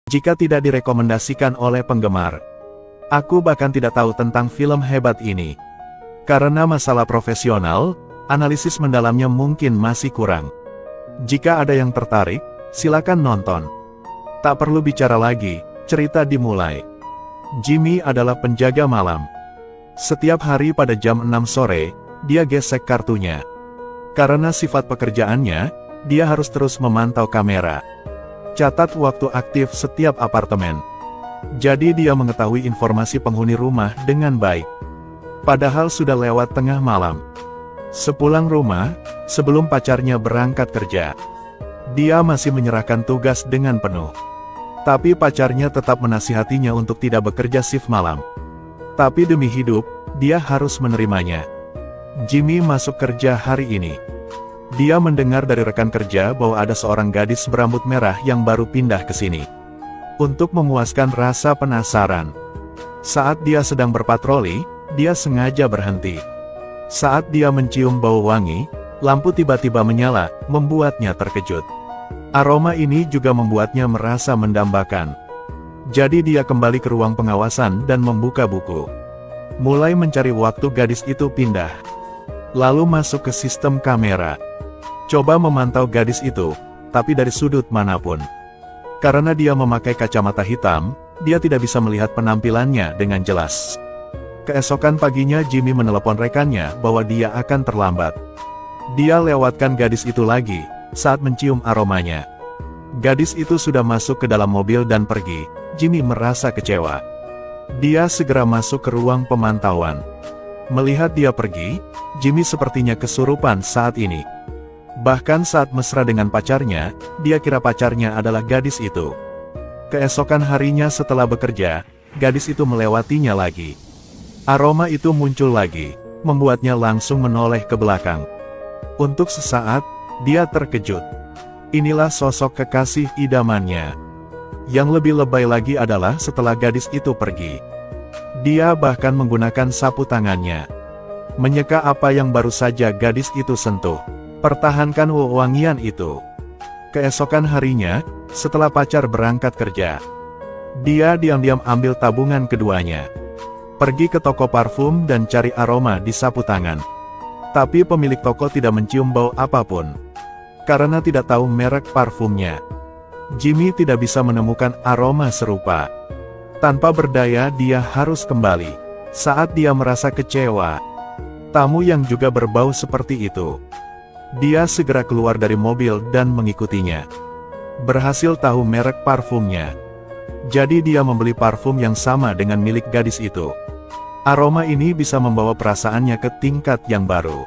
jika tidak direkomendasikan oleh penggemar. Aku bahkan tidak tahu tentang film hebat ini. Karena masalah profesional, analisis mendalamnya mungkin masih kurang. Jika ada yang tertarik, silakan nonton. Tak perlu bicara lagi, cerita dimulai. Jimmy adalah penjaga malam. Setiap hari pada jam 6 sore, dia gesek kartunya. Karena sifat pekerjaannya, dia harus terus memantau kamera. Catat waktu aktif setiap apartemen. Jadi dia mengetahui informasi penghuni rumah dengan baik. Padahal sudah lewat tengah malam. Sepulang rumah, sebelum pacarnya berangkat kerja, dia masih menyerahkan tugas dengan penuh. Tapi pacarnya tetap menasihatinya untuk tidak bekerja shift malam. Tapi demi hidup, dia harus menerimanya. Jimmy masuk kerja hari ini. Dia mendengar dari rekan kerja bahwa ada seorang gadis berambut merah yang baru pindah ke sini. Untuk memuaskan rasa penasaran, saat dia sedang berpatroli, dia sengaja berhenti. Saat dia mencium bau wangi, lampu tiba-tiba menyala, membuatnya terkejut. Aroma ini juga membuatnya merasa mendambakan. Jadi dia kembali ke ruang pengawasan dan membuka buku. Mulai mencari waktu gadis itu pindah. Lalu masuk ke sistem kamera. Coba memantau gadis itu, tapi dari sudut manapun. Karena dia memakai kacamata hitam, dia tidak bisa melihat penampilannya dengan jelas. Keesokan paginya Jimmy menelepon rekannya bahwa dia akan terlambat. Dia lewatkan gadis itu lagi, saat mencium aromanya. Gadis itu sudah masuk ke dalam mobil dan pergi. Jimmy merasa kecewa. Dia segera masuk ke ruang pemantauan. Melihat dia pergi, Jimmy sepertinya kesurupan saat ini. Bahkan saat mesra dengan pacarnya, dia kira pacarnya adalah gadis itu. Keesokan harinya setelah bekerja, gadis itu melewatinya lagi. Aroma itu muncul lagi, membuatnya langsung menoleh ke belakang. Untuk sesaat, dia terkejut. Inilah sosok kekasih idamannya. Yang lebih lebay lagi adalah setelah gadis itu pergi. Dia bahkan menggunakan sapu tangannya. Menyeka apa yang baru saja gadis itu sentuh. Pertahankan wewangian itu. Keesokan harinya, setelah pacar berangkat kerja, dia diam-diam ambil tabungan keduanya. Pergi ke toko parfum dan cari aroma di sapu tangan. Tapi pemilik toko tidak mencium bau apapun. Karena tidak tahu merek parfumnya, Jimmy tidak bisa menemukan aroma serupa. Tanpa berdaya dia harus kembali. Saat dia merasa kecewa, tamu yang juga berbau seperti itu. Dia segera keluar dari mobil dan mengikutinya. Berhasil tahu merek parfumnya. Jadi dia membeli parfum yang sama dengan milik gadis itu. Aroma ini bisa membawa perasaannya ke tingkat yang baru.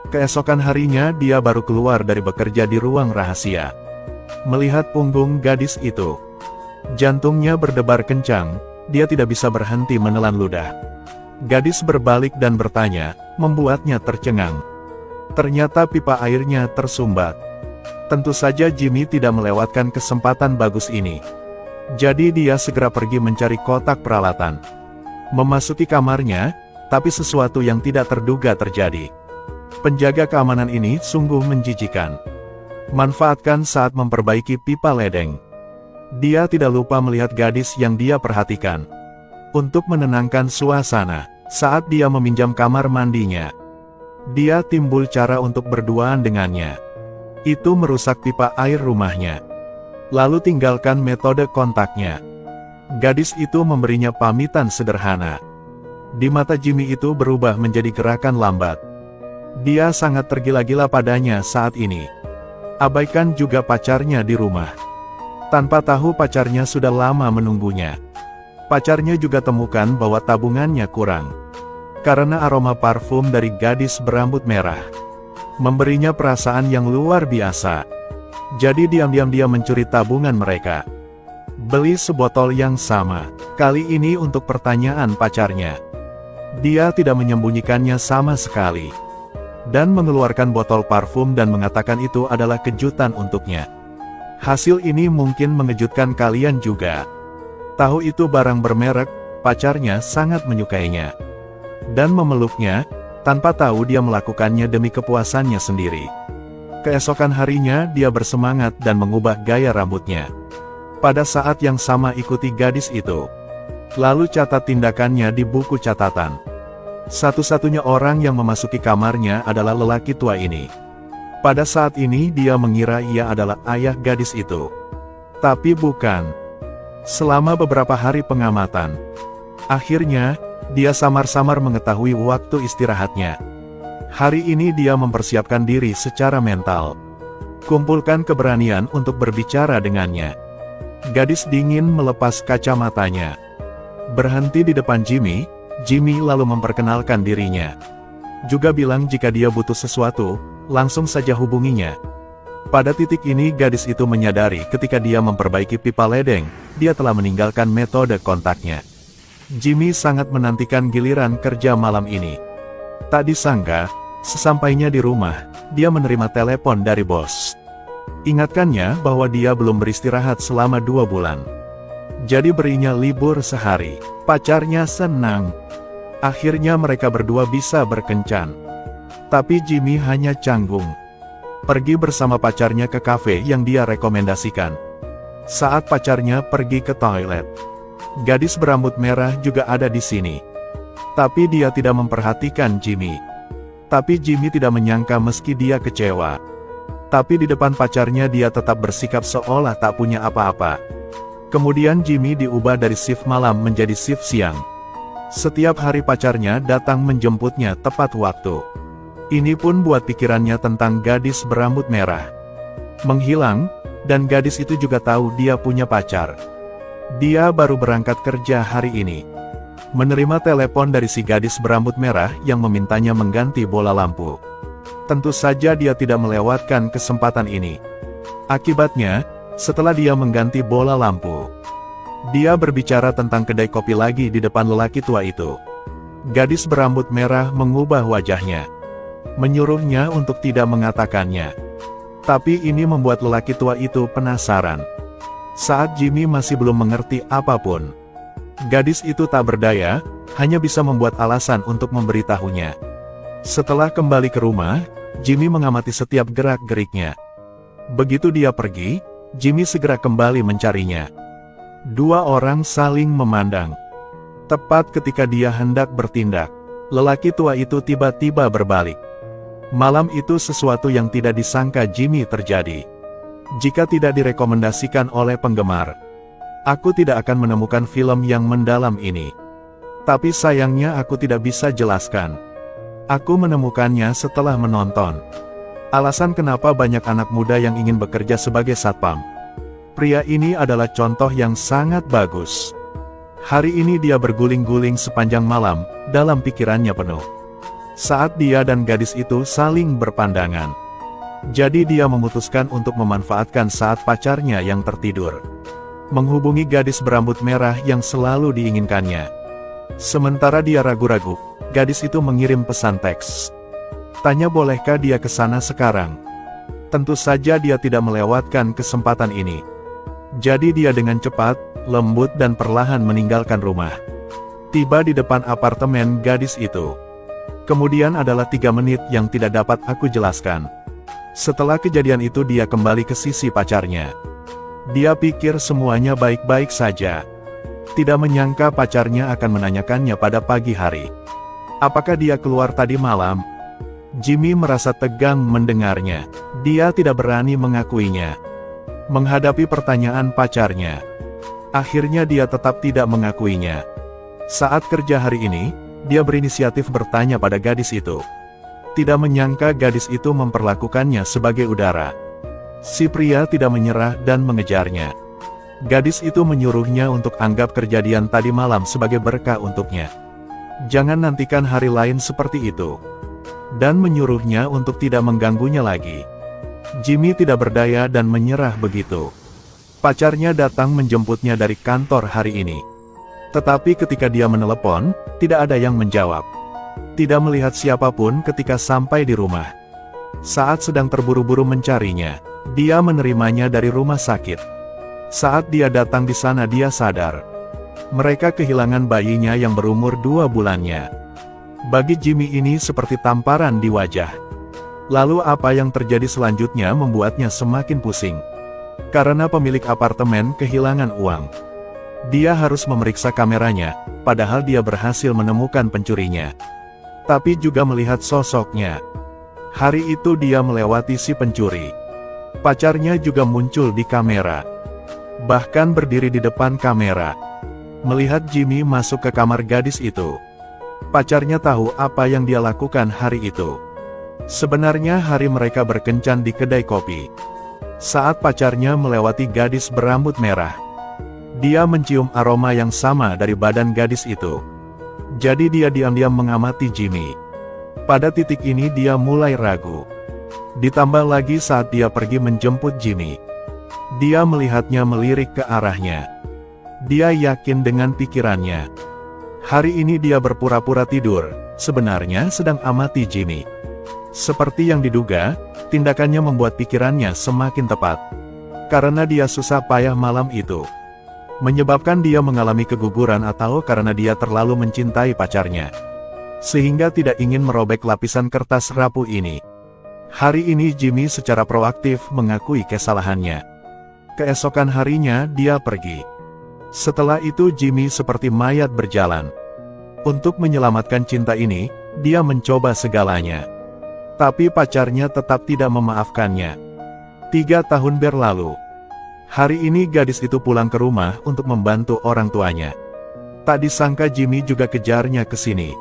Keesokan harinya dia baru keluar dari bekerja di ruang rahasia. Melihat punggung gadis itu, jantungnya berdebar kencang, dia tidak bisa berhenti menelan ludah. Gadis berbalik dan bertanya, membuatnya tercengang. Ternyata pipa airnya tersumbat. Tentu saja Jimmy tidak melewatkan kesempatan bagus ini. Jadi dia segera pergi mencari kotak peralatan. Memasuki kamarnya, tapi sesuatu yang tidak terduga terjadi. Penjaga keamanan ini sungguh menjijikan. Manfaatkan saat memperbaiki pipa ledeng. Dia tidak lupa melihat gadis yang dia perhatikan. Untuk menenangkan suasana, saat dia meminjam kamar mandinya, dia timbul cara untuk berduaan dengannya. Itu merusak pipa air rumahnya. Lalu tinggalkan metode kontaknya. Gadis itu memberinya pamitan sederhana. Di mata Jimmy itu berubah menjadi gerakan lambat. Dia sangat tergila-gila padanya saat ini. Abaikan juga pacarnya di rumah. Tanpa tahu pacarnya sudah lama menunggunya. Pacarnya juga temukan bahwa tabungannya kurang. Karena aroma parfum dari gadis berambut merah memberinya perasaan yang luar biasa. Jadi diam-diam dia mencuri tabungan mereka. Beli sebotol yang sama, kali ini untuk pertanyaan pacarnya. Dia tidak menyembunyikannya sama sekali. Dan mengeluarkan botol parfum dan mengatakan itu adalah kejutan untuknya. Hasil ini mungkin mengejutkan kalian juga. Tahu itu barang bermerek, pacarnya sangat menyukainya. Dan memeluknya, tanpa tahu dia melakukannya demi kepuasannya sendiri. Keesokan harinya dia bersemangat dan mengubah gaya rambutnya. Pada saat yang sama ikuti gadis itu. Lalu catat tindakannya di buku catatan. Satu-satunya orang yang memasuki kamarnya adalah lelaki tua ini. Pada saat ini dia mengira ia adalah ayah gadis itu. Tapi bukan. Selama beberapa hari pengamatan, akhirnya, dia samar-samar mengetahui waktu istirahatnya. Hari ini dia mempersiapkan diri secara mental. Kumpulkan keberanian untuk berbicara dengannya. Gadis dingin melepas kacamatanya. Berhenti di depan Jimmy, Jimmy lalu memperkenalkan dirinya. Juga bilang jika dia butuh sesuatu, langsung saja hubunginya. Pada titik ini gadis itu menyadari ketika dia memperbaiki pipa ledeng, dia telah meninggalkan metode kontaknya. Jimmy sangat menantikan giliran kerja malam ini. Tak disangka, sesampainya di rumah, dia menerima telepon dari bos. Ingatkannya bahwa dia belum beristirahat selama 2 bulan. Jadi berinya libur sehari. Pacarnya senang. Akhirnya mereka berdua bisa berkencan. Tapi Jimmy hanya canggung. Pergi bersama pacarnya ke kafe yang dia rekomendasikan. Saat pacarnya pergi ke toilet, gadis berambut merah juga ada di sini. Tapi dia tidak memperhatikan Jimmy. Tapi Jimmy tidak menyangka meski dia kecewa. Tapi di depan pacarnya dia tetap bersikap seolah tak punya apa-apa. Kemudian Jimmy diubah dari shift malam menjadi shift siang. Setiap hari pacarnya datang menjemputnya tepat waktu. Ini pun buat pikirannya tentang gadis berambut merah menghilang, dan gadis itu juga tahu dia punya pacar. Dia baru berangkat kerja hari ini. Menerima telepon dari si gadis berambut merah yang memintanya mengganti bola lampu. Tentu saja dia tidak melewatkan kesempatan ini. Akibatnya, setelah dia mengganti bola lampu, dia berbicara tentang kedai kopi lagi di depan lelaki tua itu. Gadis berambut merah mengubah wajahnya, menyuruhnya untuk tidak mengatakannya. Tapi ini membuat lelaki tua itu penasaran. Saat Jimmy masih belum mengerti apapun, gadis itu tak berdaya, hanya bisa membuat alasan untuk memberitahunya. Setelah kembali ke rumah, Jimmy mengamati setiap gerak-geriknya. Begitu dia pergi, Jimmy segera kembali mencarinya. 2 orang saling memandang. Tepat ketika dia hendak bertindak, lelaki tua itu tiba-tiba berbalik. Malam itu sesuatu yang tidak disangka Jimmy terjadi. Jika tidak direkomendasikan oleh penggemar, aku tidak akan menemukan film yang mendalam ini. Tapi sayangnya aku tidak bisa jelaskan. Aku menemukannya setelah menonton. Alasan kenapa banyak anak muda yang ingin bekerja sebagai satpam. Pria ini adalah contoh yang sangat bagus. Hari ini dia berguling-guling sepanjang malam, dalam pikirannya penuh. Saat dia dan gadis itu saling berpandangan. Jadi dia memutuskan untuk memanfaatkan saat pacarnya yang tertidur. Menghubungi gadis berambut merah yang selalu diinginkannya. Sementara dia ragu-ragu, gadis itu mengirim pesan teks. Tanya bolehkah dia ke sana sekarang. Tentu saja dia tidak melewatkan kesempatan ini. Jadi dia dengan cepat, lembut dan perlahan meninggalkan rumah. Tiba di depan apartemen gadis itu. Kemudian adalah 3 menit yang tidak dapat aku jelaskan. Setelah kejadian itu dia kembali ke sisi pacarnya. Dia pikir semuanya baik-baik saja. Tidak menyangka pacarnya akan menanyakannya pada pagi hari. Apakah dia keluar tadi malam? Jimmy merasa tegang mendengarnya. Dia tidak berani mengakuinya. Menghadapi pertanyaan pacarnya, akhirnya dia tetap tidak mengakuinya. Saat kerja hari ini, dia berinisiatif bertanya pada gadis itu. Tidak menyangka gadis itu memperlakukannya sebagai udara. Si pria tidak menyerah dan mengejarnya. Gadis itu menyuruhnya untuk anggap kejadian tadi malam sebagai berkah untuknya. Jangan nantikan hari lain seperti itu. Dan menyuruhnya untuk tidak mengganggunya lagi. Jimmy tidak berdaya dan menyerah begitu. Pacarnya datang menjemputnya dari kantor hari ini. Tetapi ketika dia menelepon, tidak ada yang menjawab. Tidak melihat siapapun ketika sampai di rumah. Saat sedang terburu-buru mencarinya, dia menerimanya dari rumah sakit. Saat dia datang di sana dia sadar. Mereka kehilangan bayinya yang berumur 2 bulannya. Bagi Jimmy ini seperti tamparan di wajah. Lalu apa yang terjadi selanjutnya membuatnya semakin pusing. Karena pemilik apartemen kehilangan uang. Dia harus memeriksa kameranya, padahal dia berhasil menemukan pencurinya. Tapi juga melihat sosoknya. Hari itu dia melewati si pencuri. Pacarnya juga muncul di kamera. Bahkan berdiri di depan kamera. Melihat Jimmy masuk ke kamar gadis itu. Pacarnya tahu apa yang dia lakukan hari itu. Sebenarnya hari mereka berkencan di kedai kopi. Saat pacarnya melewati gadis berambut merah. Dia mencium aroma yang sama dari badan gadis itu. Jadi dia diam-diam mengamati Jimmy. Pada titik ini dia mulai ragu. Ditambah lagi saat dia pergi menjemput Jimmy. Dia melihatnya melirik ke arahnya. Dia yakin dengan pikirannya. Hari ini dia berpura-pura tidur, sebenarnya sedang amati Jimmy. Seperti yang diduga, tindakannya membuat pikirannya semakin tepat. Karena dia susah payah malam itu. Menyebabkan dia mengalami keguguran atau karena dia terlalu mencintai pacarnya. Sehingga tidak ingin merobek lapisan kertas rapuh ini. Hari ini Jimmy secara proaktif mengakui kesalahannya. Keesokan harinya dia pergi. Setelah itu Jimmy seperti mayat berjalan. Untuk menyelamatkan cinta ini, dia mencoba segalanya. Tapi pacarnya tetap tidak memaafkannya. 3 tahun berlalu. Hari ini gadis itu pulang ke rumah untuk membantu orang tuanya. Tak disangka Jimmy juga kejarnya ke sini.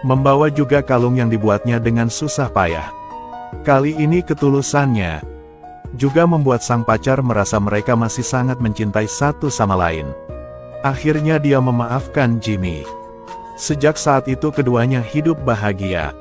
Membawa juga kalung yang dibuatnya dengan susah payah. Kali ini ketulusannya juga membuat sang pacar merasa mereka masih sangat mencintai satu sama lain. Akhirnya dia memaafkan Jimmy. Sejak saat itu keduanya hidup bahagia.